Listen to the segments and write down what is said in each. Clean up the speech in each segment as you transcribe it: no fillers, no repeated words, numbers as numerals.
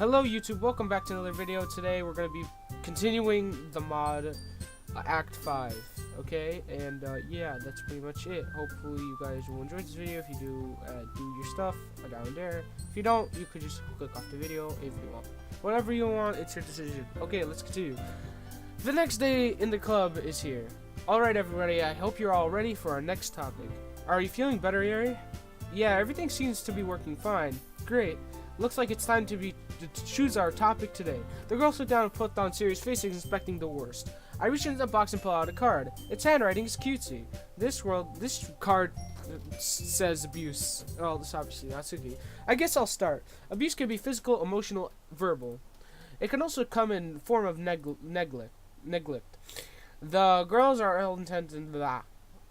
Hello YouTube, welcome back to another video. Today we're going to be continuing the mod Act 5, okay? And yeah, that's pretty much it. Hopefully you guys will enjoy this video. If you do, do your stuff down there. If you don't, you could just click off the video if you want. Whatever you want, it's your decision. Okay, let's continue. The next day in the club is here. Alright everybody, I hope you're all ready for our next topic. Are you feeling better, Yuri? Yeah, everything seems to be working fine. Great. Looks like it's time to choose our topic today. The girl sat down and put on serious faces, expecting the worst. I reached into the box and pulled out a card. Its handwriting is cutesy. This card says abuse. Oh, this obviously Natsuki. I guess I'll start. Abuse can be physical, emotional, verbal. It can also come in form of neglect. The girls are ill-intent and blah.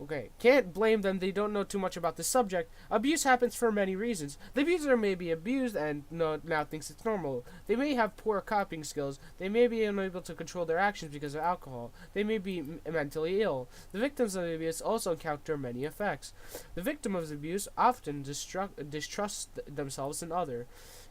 Okay, can't blame them, they don't know too much about the subject. Abuse happens for many reasons. The abuser may be abused and now thinks it's normal. They may have poor coping skills. They may be unable to control their actions because of alcohol. They may be mentally ill. The victims of the abuse also encounter many effects. The victim of the abuse often distrusts themselves and others,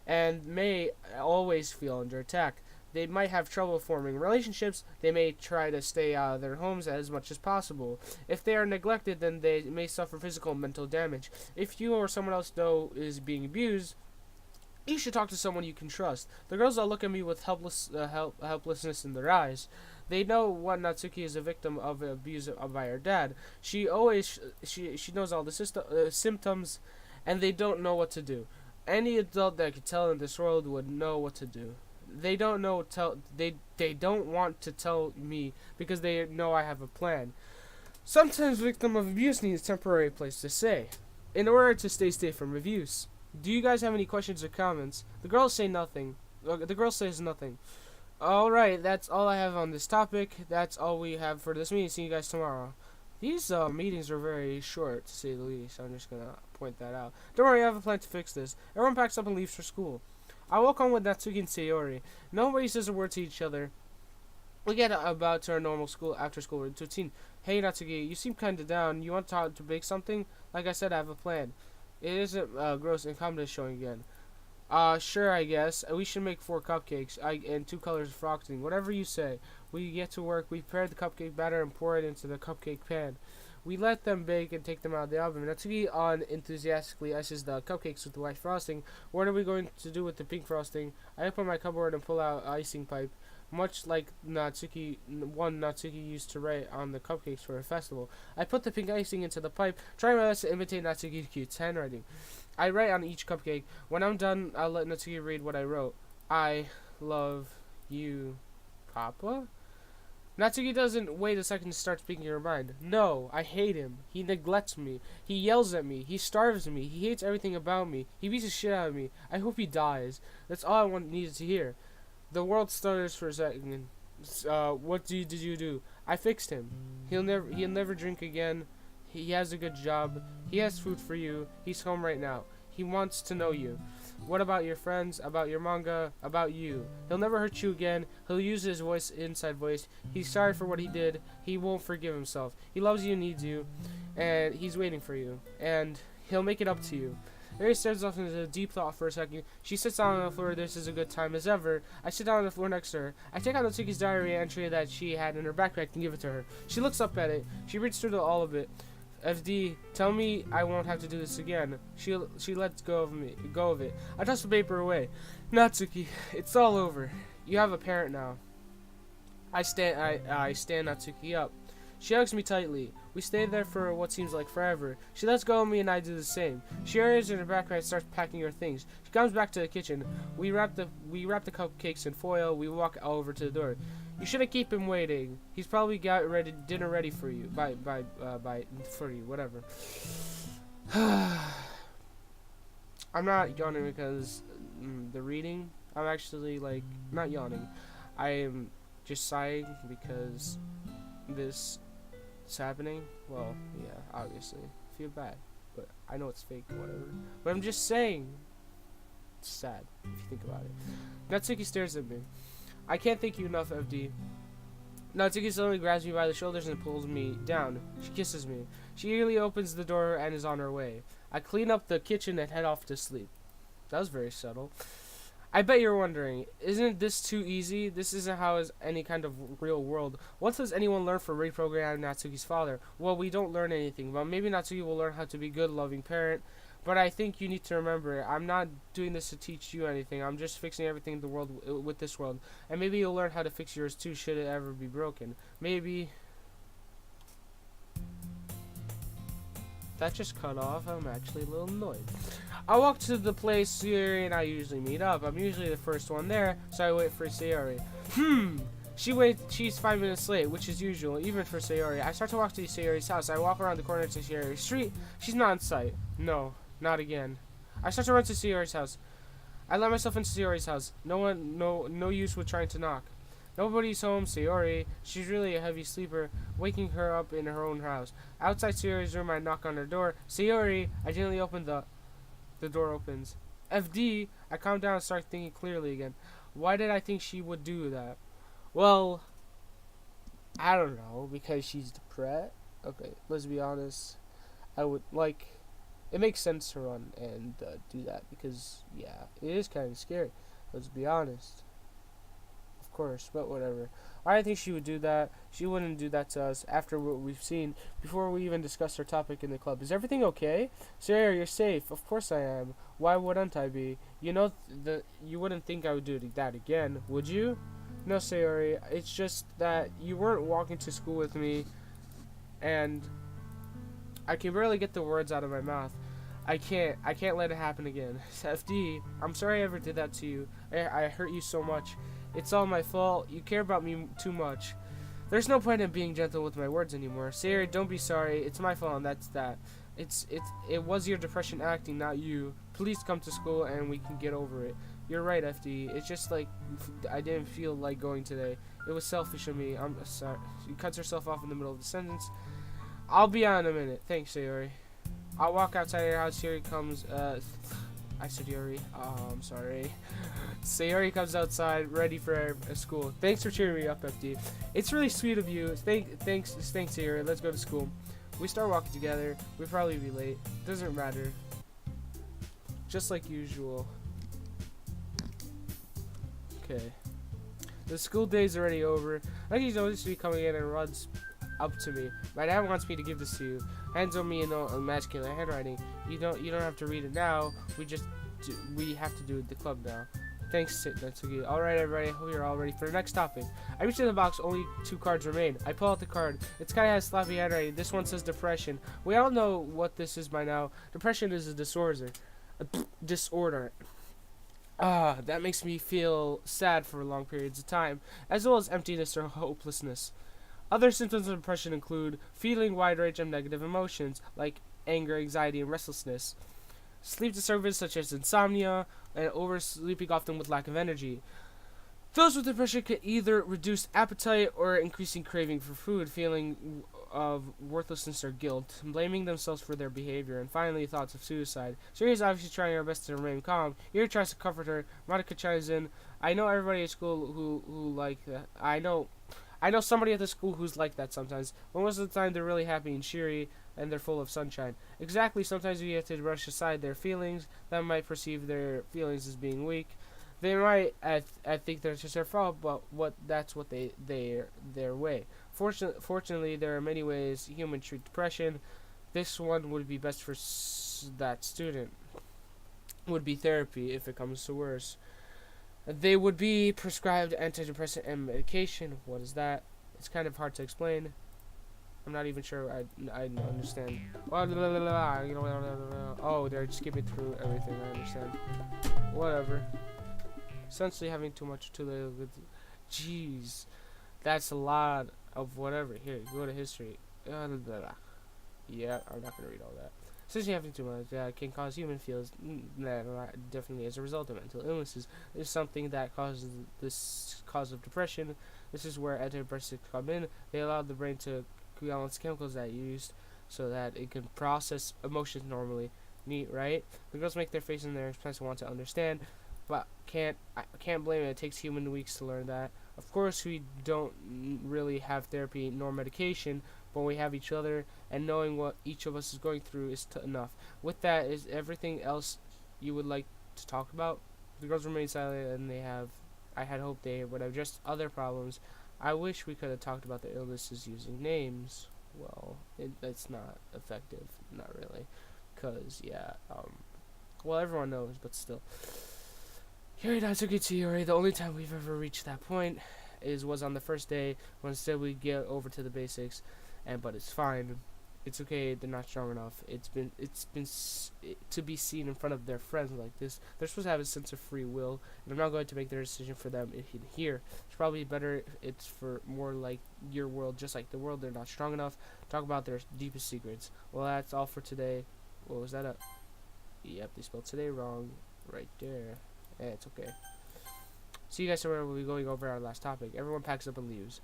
and may always feel under attack. They might have trouble forming relationships. They may try to stay out of their homes as much as possible. If they are neglected, then they may suffer physical and mental damage. If you or someone else know is being abused, you should talk to someone you can trust. The girls all look at me with helplessness in their eyes. They know what Natsuki is a victim of abuse by her dad. She knows all the symptoms, and they don't know what to do. Any adult that could tell in this world would know what to do. They don't want to tell me because they know I have a plan. Sometimes victim of abuse needs a temporary place to stay in order to stay safe from abuse. Do you guys have any questions or comments? The girls say nothing. The girl says nothing. Alright, that's all I have on this topic. That's all we have for this meeting. See you guys tomorrow. These meetings are very short, to say the least. I'm just gonna point that out. Don't worry, I have a plan to fix this. Everyone packs up and leaves for school. I walk on with Natsuki and Sayori. Nobody says a word to each other. We get about to our normal after school routine. Hey Natsuki, you seem kinda down. You want to bake something? Like I said, I have a plan. It isn't gross and Kamda is showing again. Sure, I guess. We should make 4 cupcakes and 2 colors of frosting. Whatever you say. We get to work. We prepare the cupcake batter and pour it into the cupcake pan. We let them bake and take them out of the oven. Natsuki enthusiastically ices the cupcakes with the white frosting. What are we going to do with the pink frosting? I open my cupboard and pull out an icing pipe, much like Natsuki used to write on the cupcakes for a festival. I put the pink icing into the pipe, trying my best to imitate Natsuki's cute handwriting. I write on each cupcake. When I'm done, I'll let Natsuki read what I wrote. I love you, Papa? Natsuki doesn't wait a second to start speaking her mind. No, I hate him. He neglects me. He yells at me. He starves me. He hates everything about me. He beats the shit out of me. I hope he dies. That's all I needed to hear. The world stutters for a second. What did you do? I fixed him. He'll never drink again. He has a good job. He has food for you. He's home right now. He wants to know you. What about your friends? About your manga? About you? He'll never hurt you again. He'll use his inside voice. He's sorry for what he did. He won't forgive himself. He loves you and needs you. And he's waiting for you. And he'll make it up to you. Mary stares off into a deep thought for a second. She sits down on the floor. This is a good time as ever. I sit down on the floor next to her. I take out Natsuki's diary entry that she had in her backpack and give it to her. She looks up at it. She reads through all of it. FD, tell me I won't have to do this again. She lets go of it. I toss the paper away. Natsuki, it's all over. You have a parent now. I stand Natsuki up. She hugs me tightly. We stay there for what seems like forever. She lets go of me and I do the same. She hurries in her backpack and starts packing her things. She comes back to the kitchen. We wrap the cupcakes in foil. We walk over to the door. You shouldn't keep him waiting. He's probably got dinner ready for you. For you, whatever. I'm not yawning because the reading. I'm actually not yawning. I am just sighing because this is happening. Well, yeah, obviously. I feel bad, but I know it's fake or whatever. But I'm just saying. It's sad if you think about it. Natsuki stares at me. I can't thank you enough, FD. Natsuki suddenly grabs me by the shoulders and pulls me down. She kisses me. She eagerly opens the door and is on her way. I clean up the kitchen and head off to sleep. That was very subtle. I bet you're wondering, isn't this too easy? This isn't how is any kind of real world. What does anyone learn from reprogramming Natsuki's father? Well, we don't learn anything, but maybe Natsuki will learn how to be a good, loving parent. But I think you need to remember, I'm not doing this to teach you anything. I'm just fixing everything in the world with this world. And maybe you'll learn how to fix yours too, should it ever be broken. Maybe. That just cut off. I'm actually a little annoyed. I walk to the place Sayori and I usually meet up. I'm usually the first one there, so I wait for Sayori. She's 5 minutes late, which is usual, even for Sayori. I start to walk to Sayori's house. I walk around the corner to Sayori's street. She's not in sight. No, not again. I start to run to Sayori's house. I let myself into Sayori's house. No use with trying to knock. Nobody's home. Sayori, she's really a heavy sleeper, waking her up in her own house. Outside Sayori's room, I knock on her door. Sayori, I gently open the door opens. FD, I calm down and start thinking clearly again. Why did I think she would do that? Well, I don't know, because she's depressed. Okay, let's be honest. I would like, it makes sense to run and do that because, yeah, it is kind of scary. Let's be honest. Of course, but whatever. I think she would do that. She wouldn't do that to us after what we've seen before we even discussed our topic in the club. Is everything okay? Sarah, you're safe. Of course I am. Why wouldn't I be? You know, you wouldn't think I would do that again, would you? No, Sayori. It's just that you weren't walking to school with me, and I can barely get the words out of my mouth. I can't let it happen again. FD, I'm sorry I ever did that to you. I hurt you so much. It's all my fault. You care about me too much. There's no point in being gentle with my words anymore. Sayori, don't be sorry. It's my fault, and that's that. It was your depression acting, not you. Please come to school, and we can get over it. You're right, FD. It's just like I didn't feel like going today. It was selfish of me. I'm sorry. She cuts herself off in the middle of the sentence. I'll be on in a minute. Thanks, Sayori. I'll walk outside your house. Sayori comes. I said Yuri. Oh, I'm sorry. Sayori comes outside, ready for school. Thanks for cheering me up, FD. It's really sweet of you. Thanks, Sayori. Let's go to school. We start walking together. We'll probably be late. Doesn't matter. Just like usual. Okay. The school day's already over. I think he's noticed me coming in and runs up to me. My dad wants me to give this to you. Hands on me in a masculine handwriting. You don't have to read it now. We have to do it at the club now. Thanks, Natsuki. Alright, everybody. I hope you're all ready for the next topic. I reach in the box. Only 2 cards remain. I pull out the card. It's kind of has sloppy handwriting. This one says depression. We all know what this is by now. Depression is a disorder. That makes me feel sad for long periods of time, as well as emptiness or hopelessness. Other symptoms of depression include feeling wide range of negative emotions, like anger, anxiety, and restlessness. Sleep disturbance such as insomnia, and oversleeping often with lack of energy. Those with depression can either reduce appetite or increasing craving for food, feeling of worthlessness or guilt, blaming themselves for their behavior, and finally thoughts of suicide. Sherry is obviously trying her best to remain calm. Yuri tries to comfort her. Monica chimes in. I know everybody at school who like that. I know somebody at the school who's like that sometimes, but most of the time they're really happy and cheery, and they're full of sunshine. Exactly, sometimes we have to brush aside their feelings that might perceive their feelings as being weak. They might I think that's just their fault, but that's what their way. Fortunately, there are many ways humans treat depression. This one would be best for that student. Would be therapy if it comes to worse. They would be prescribed antidepressant and medication. What is that? It's kind of hard to explain. I'm not even sure I understand. Oh, they're skipping through everything. I understand. Whatever. Essentially having too much to live with. Jeez. That's a lot of whatever. Here, go to history. Yeah, I'm not going to read all that. Essentially having too much can cause human feels definitely as a result of mental illnesses. Is something that causes this cause of depression. This is where antidepressants come in. They allow the brain to balance chemicals that are used so that it can process emotions normally. Neat, right? The girls make their face and their expression want to understand, but I can't blame it. It takes human weeks to learn that. Of course, we don't really have therapy nor medication, but we have each other, and knowing what each of us is going through is enough. With that, is everything else you would like to talk about? The girls remained silent, and I had hoped they would have just other problems. I wish we could have talked about the illnesses using names. Well, it's not effective, not really, cause yeah, well, everyone knows, but still. Yuri Natsuki to Yuri, the only time we've ever reached that point was on the first day, when instead we get over to the basics, but it's fine. It's okay, they're not strong enough. To be seen in front of their friends like this. They're supposed to have a sense of free will, and I'm not going to make their decision for them in here. It's probably better if it's for more like your world, just like the world. They're not strong enough. Talk about their deepest secrets. Well, that's all for today. What was that up? Yep, they spelled today wrong right there. It's okay. See you guys tomorrow. We'll be going over our last topic. Everyone packs up and leaves.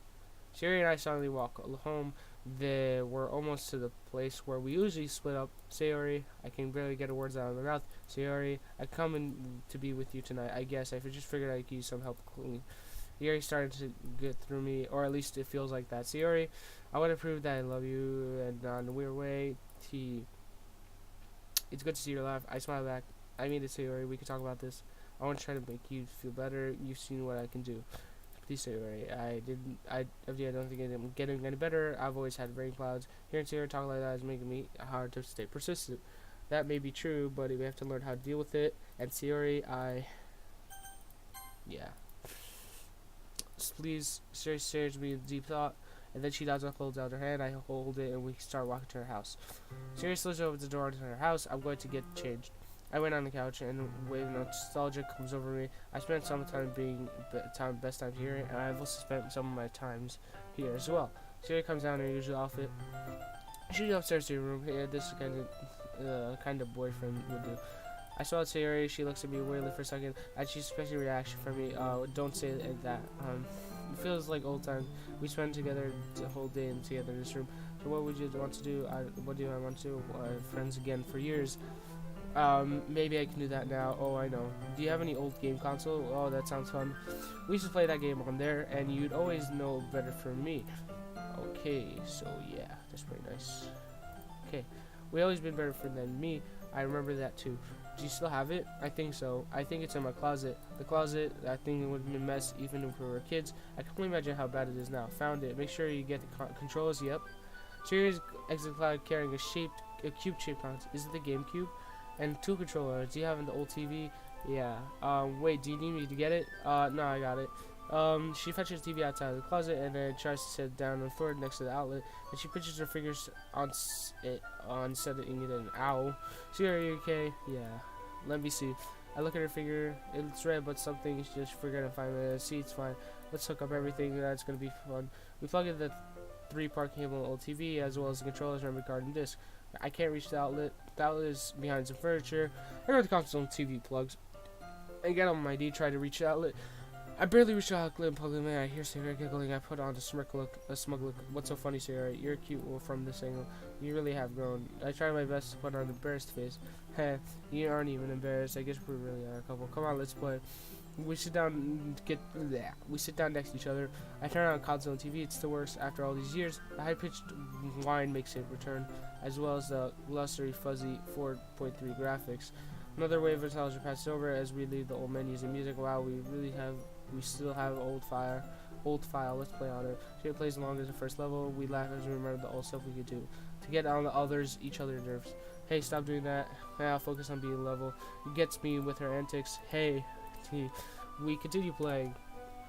Siri and I silently walk home. We're almost to the place where we usually split up. Sayori, I can barely get the words out of my mouth. Sayori, I come in to be with you tonight. I guess I just figured I could use some help cleaning. Sayori started to get through me, or at least it feels like that. Sayori, I want to prove that I love you, and in a weird way, it's good to see your laugh. I smile back. I mean it, Sayori. We can talk about this. I want to try to make you feel better. You've seen what I can do. Please, Sayori. I don't think I'm getting any better. I've always had rain clouds. Hearing Sayori talk like that is making me hard to stay persistent. That may be true, but we have to learn how to deal with it. And Sayori, yeah. Please, Sayori stares me in deep thought, and then she does holds out her hand. I hold it, and we start walking to her house. Sayori slips over the door into her house. I'm going to get changed. I went on the couch, and a wave of nostalgia comes over me. I spent some time best times here, and I've also spent some of my times here as well. Sayori comes down in her usual outfit. She's upstairs to her room. Yeah, this is kind of boyfriend would do. I saw Sayori. She looks at me weirdly for a second, and she's expecting a reaction from me. Don't say that. It feels like old times. We spent together the whole day and together in this room. So what would you want to do? What do I want to do? Friends again for years. Maybe I can do that now. Oh, I know. Do you have any old game console? Oh, that sounds fun. We used to play that game on there, and you'd always know better from me. Okay, so yeah, that's pretty nice. Okay, we always been better than me. I remember that too. Do you still have it? I think so. I think it's in my closet. The closet, that thing would have been a mess even if we were kids. I can only imagine how bad it is now. Found it. Make sure you get the controls. Yep. Serious exit cloud carrying a cube-shaped console. Is it the GameCube? And 2 controllers. Do you have an old TV? Yeah. Wait, do you need me to get it? No, I got it. She fetches the TV outside of the closet and then tries to sit down on the floor next to the outlet. And she pinches her fingers on setting it in. Ow. See, are you okay? Yeah. Let me see. I look at her finger. It's red, but something's just forget in 5 minutes. See, it's fine. Let's hook up everything. That's gonna be fun. We plug in the 3-part cable and old TV as well as the controllers and memory card and disc. I can't reach the outlet. The outlet is behind some furniture. I grab the console and TV plugs and get on my knee, try to reach the outlet. I barely reach the outlet and plug them in. I hear Sayori giggling. I put on a smug look. What's so funny, Sayori? You're cute from this angle. You really have grown. I try my best to put on an embarrassed face. Heh, you aren't even embarrassed. I guess we really are a couple. Come on, let's play. We sit down We sit down next to each other. I turn on console and TV. It still works after all these years. The high-pitched whine makes it return, as well as the glossary, fuzzy 4.3 graphics. Another wave of nostalgia passes over as we leave the old menus and music. Wow, we still have old file. Let's play on it. She plays along as the first level. We laugh as we remember the old stuff we could do. To get on the others, each other nerves. Hey, stop doing that. I'll focus on being level. It gets me with her antics. Hey. We continue playing.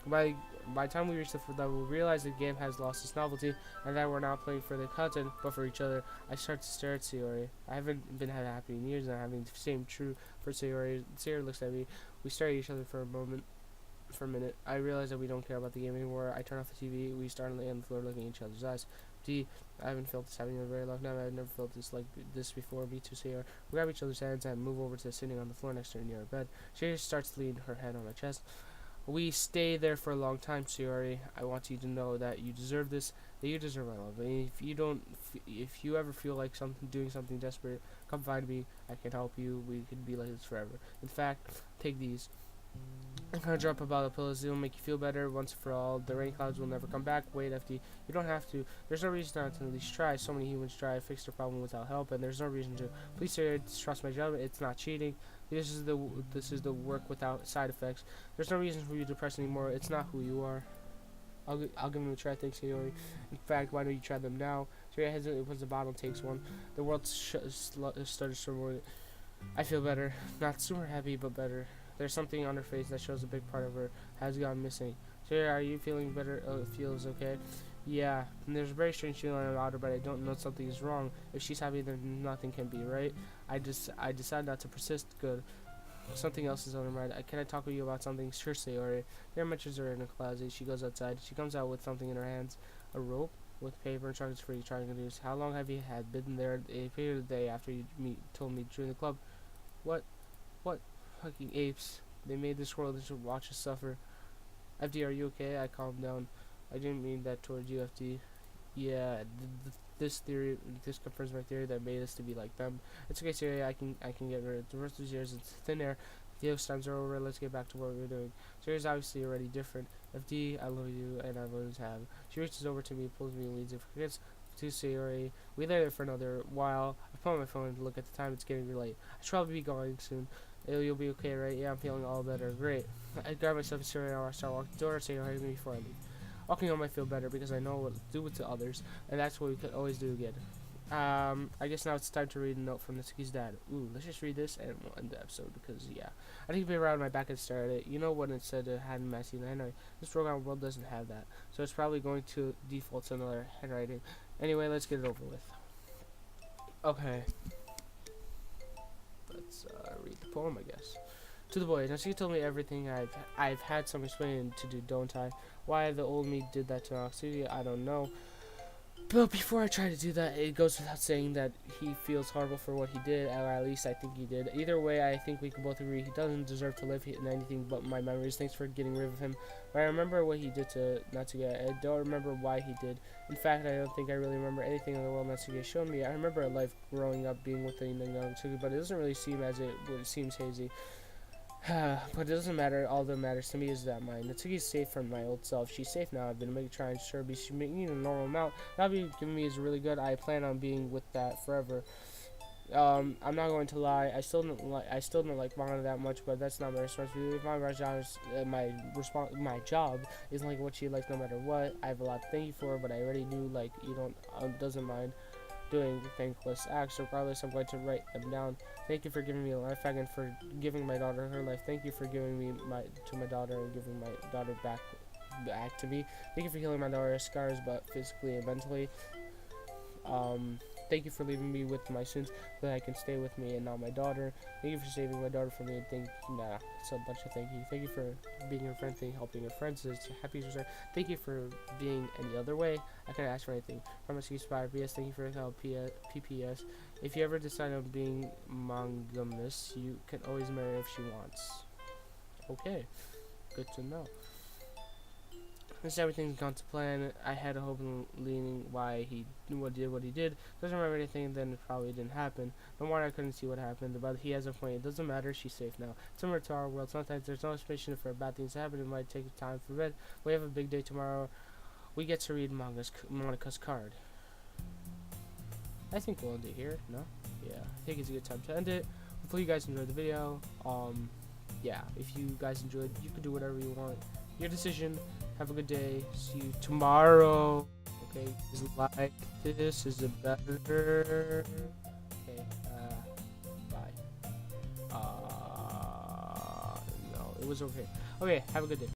By the time we reach the 4th level, we realize the game has lost its novelty and that we're not playing for the content but for each other. I start to stare at Sayori. I haven't been happy in years, and I'm having the same true for Sayori. Sayori looks at me. We stare at each other for a minute. I realize that we don't care about the game anymore. I turn off the TV. We start on the floor looking at each other's eyes. I haven't felt this happening in a very long time. I've never felt this like this before. Me too, Sayori. We grab each other's hands and move over to sitting on the floor next to her near her bed. She starts to lean her head on my chest. We stay there for a long time, Sayori. I want you to know that you deserve this. That you deserve my love. And if you ever feel like doing something desperate, come find me. I can help you. We can be like this forever. In fact, take these. I'm gonna drop about the pillows. It'll make you feel better once for all. The rain clouds will never come back. Wait, FD. You don't have to. There's no reason not to at least try. So many humans try to fix their problem without help, and there's no reason to. Please, sir, trust my judgment. It's not cheating. This is the work without side effects. There's no reason for you to depress anymore. It's not who you are. I'll give him a try. Thanks, Sayori. In fact, why don't you try them now? Sayori hesitates once the bottle takes one. The world started to. I feel better. Not super happy, but better. There's something on her face that shows a big part of her has gone missing. Sayori, are you feeling better? Oh, it feels okay. Yeah, and there's a very strange feeling about her, but I don't know something is wrong. If she's happy, then nothing can be, right? I decide not to persist. Good. Something else is on her mind. Can I talk with you about something? Sure, Sayori. Your mentions are in a closet. She goes outside. She comes out with something in her hands. A rope with paper and chocolates for you trying to do. How long have you had been there? It appeared the day after you told me to join the club. What? What? Fucking apes. They made this world to watch us suffer. FD, are you okay? I calmed down. I didn't mean that towards you, FD. Yeah, this confirms my theory that made us to be like them. It's okay, Siri. I can get rid of the rest of yours. It's thin air. Those times are over. Let's get back to what we're doing. Siri's obviously already different. FD, I love you, and I've always have. She reaches over to me, pulls me, and leads it. Forgets to Siri. We lay there for another while. I put on my phone to look at the time. It's getting late. I should probably be going soon. You'll be okay, right? Yeah, I'm feeling all better. Great. I grab myself and Siri, and I start walking the door. Say hi to me before I leave. Walking home, I feel better because I know what to do with to others, and that's what we could always do again. I guess now it's time to read a note from Natsuki's dad. Ooh, let's just read this and we'll end the episode because, yeah. I think if you around my back and stare at it, you know what it said it had in Matthew handwriting. This program world doesn't have that, so it's probably going to default to another handwriting. Anyway, let's get it over with. Okay. Let's read the poem, I guess. To the boys, Natsuki told me everything I've had some explaining to do, don't I? Why the old me did that to Natsuki, I don't know. But before I try to do that, it goes without saying that he feels horrible for what he did, or at least I think he did. Either way, I think we can both agree he doesn't deserve to live in anything but my memories. Thanks for getting rid of him. But I remember what he did to Natsuki. I don't remember why he did. In fact, I don't think I really remember anything in the world Natsuki showed me. I remember a life growing up being with the young Natsuki, but it doesn't really seem as it seems hazy. But it doesn't matter. All that matters to me is that my Natsuki's safe from my old self. She's safe now. I've been trying to sure be making a normal amount. That be giving me is really good. I plan on being with that forever. I'm not going to lie. I still don't like manga that much, but that's not my responsibility. If my job is like what she likes, no matter what. I have a lot to thank you for, but I already knew like you don't doesn't mind doing thankless acts. Regardless, I'm going to write them down. Thank you for giving me a life back and for giving my daughter her life. Thank you for giving me to my daughter and giving my daughter back to me. Thank you for healing my daughter's scars, but physically and mentally. Thank you for leaving me with my sins so that I can stay with me and not my daughter. Thank you for saving my daughter from me. It's a bunch of thank you. Thank you for being your friend, helping your friends. It's happy to start. Thank you for being any other way. I couldn't ask for anything. Promise you inspire. PS, thank you for your help. PPS. If you ever decide on being monogamous, you can always marry if she wants. Okay, good to know. Since everything's gone to plan, I had a hope and leaning why he did what he did. Doesn't remember anything, then it probably didn't happen. No wonder I couldn't see what happened, but he has a point. It doesn't matter, she's safe now. Similar to our world, sometimes there's no explanation for bad things to happen. It might take time for bed. We have a big day tomorrow. We get to read Monica's card. I think we'll end it here, no? Yeah, I think it's a good time to end it. Hopefully you guys enjoyed the video. Yeah, if you guys enjoyed, you can do whatever you want. Your decision. Have a good day. See you tomorrow. Okay, like this is a better. Okay, bye. No, it was okay. Okay, have a good day.